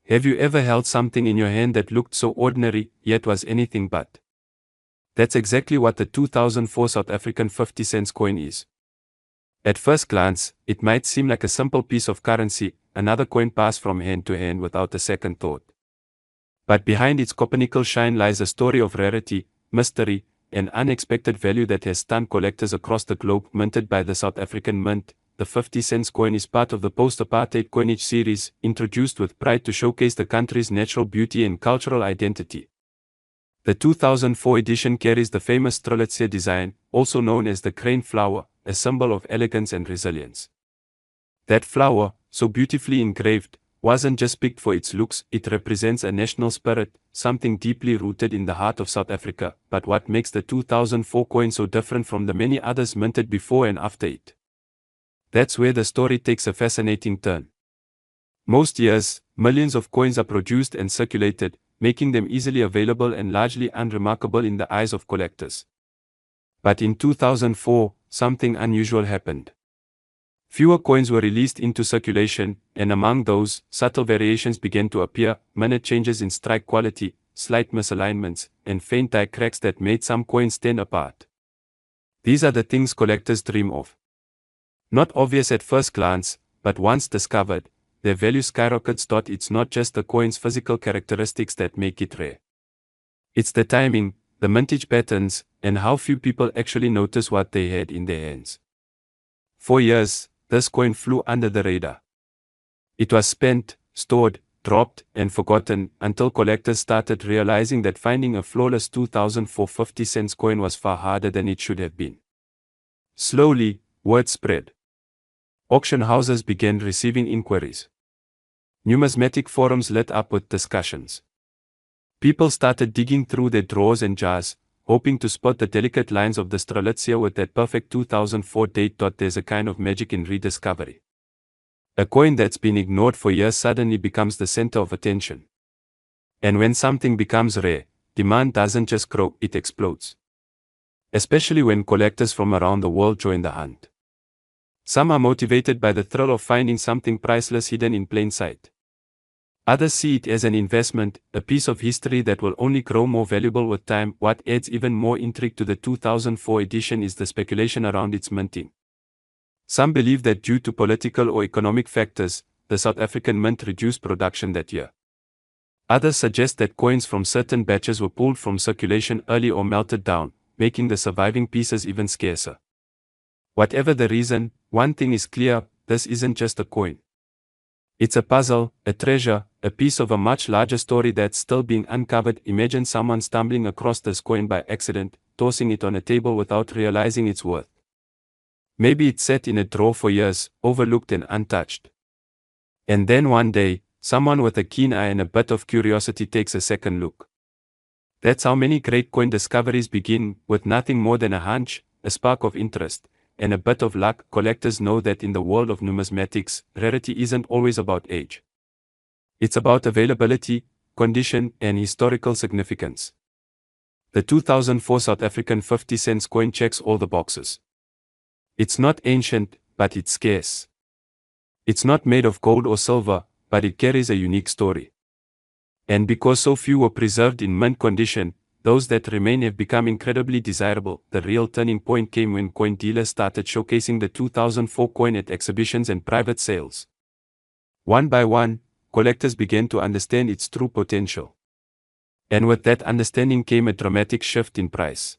Have you ever held something in your hand that looked so ordinary, yet was anything but? That's exactly what the 2004 South African 50 cents coin is. At first glance, it might seem like a simple piece of currency, another coin passed from hand to hand without a second thought. But behind its copernical shine lies a story of rarity, mystery, and unexpected value that has stunned collectors across the globe. Minted by the South African Mint, the 50 cents coin is part of the post-apartheid coinage series, introduced with pride to showcase the country's natural beauty and cultural identity. The 2004 edition carries the famous Protea design, also known as the crane flower, a symbol of elegance and resilience. That flower, so beautifully engraved, wasn't just picked for its looks, it represents a national spirit, something deeply rooted in the heart of South Africa. But what makes the 2004 coin so different from the many others minted before and after it? That's where the story takes a fascinating turn. Most years, millions of coins are produced and circulated, making them easily available and largely unremarkable in the eyes of collectors. But in 2004, something unusual happened. Fewer coins were released into circulation, and among those, subtle variations began to appear, minor changes in strike quality, slight misalignments, and faint die cracks that made some coins stand apart. These are the things collectors dream of. Not obvious at first glance, but once discovered, their value skyrockets. It's not just the coin's physical characteristics that make it rare. It's the timing, the mintage patterns, and how few people actually notice what they had in their hands. For years, this coin flew under the radar. It was spent, stored, dropped, and forgotten until collectors started realizing that finding a flawless 2004 50 cents coin was far harder than it should have been. Slowly, word spread. Auction houses began receiving inquiries. Numismatic forums lit up with discussions. People started digging through their drawers and jars, hoping to spot the delicate lines of the Protea with that perfect 2004 date. There's a kind of magic in rediscovery. A coin that's been ignored for years suddenly becomes the center of attention. And when something becomes rare, demand doesn't just grow, it explodes. Especially when collectors from around the world join the hunt. Some are motivated by the thrill of finding something priceless hidden in plain sight. Others see it as an investment, a piece of history that will only grow more valuable with time. What adds even more intrigue to the 2004 edition is the speculation around its minting. Some believe that due to political or economic factors, the South African Mint reduced production that year. Others suggest that coins from certain batches were pulled from circulation early or melted down, making the surviving pieces even scarcer. Whatever the reason, one thing is clear: this isn't just a coin. It's a puzzle, a treasure, a piece of a much larger story that's still being uncovered. Imagine someone stumbling across this coin by accident, tossing it on a table without realizing its worth. Maybe it sat in a drawer for years, overlooked and untouched. And then one day, someone with a keen eye and a bit of curiosity takes a second look. That's how many great coin discoveries begin, with nothing more than a hunch, a spark of interest, and a bit of luck. Collectors know that in the world of numismatics, rarity isn't always about age. It's about availability, condition, and historical significance. The 2004 South African 50 cents coin checks all the boxes. It's not ancient, but it's scarce. It's not made of gold or silver, but it carries a unique story. And because so few were preserved in mint condition, those that remain have become incredibly desirable. The real turning point came when coin dealers started showcasing the 2004 coin at exhibitions and private sales. One by one, collectors began to understand its true potential. And with that understanding came a dramatic shift in price.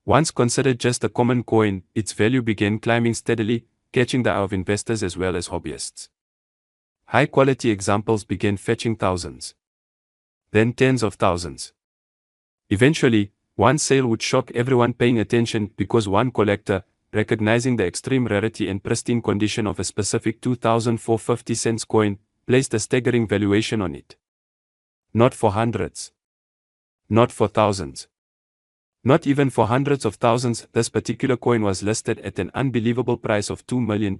Once considered just a common coin, its value began climbing steadily, catching the eye of investors as well as hobbyists. High-quality examples began fetching thousands. Then tens of thousands. Eventually, one sale would shock everyone paying attention because one collector, recognizing the extreme rarity and pristine condition of a specific 2004 50 cents coin, placed a staggering valuation on it. Not for hundreds. Not for thousands. Not even for hundreds of thousands. This particular coin was listed at an unbelievable price of $2 million.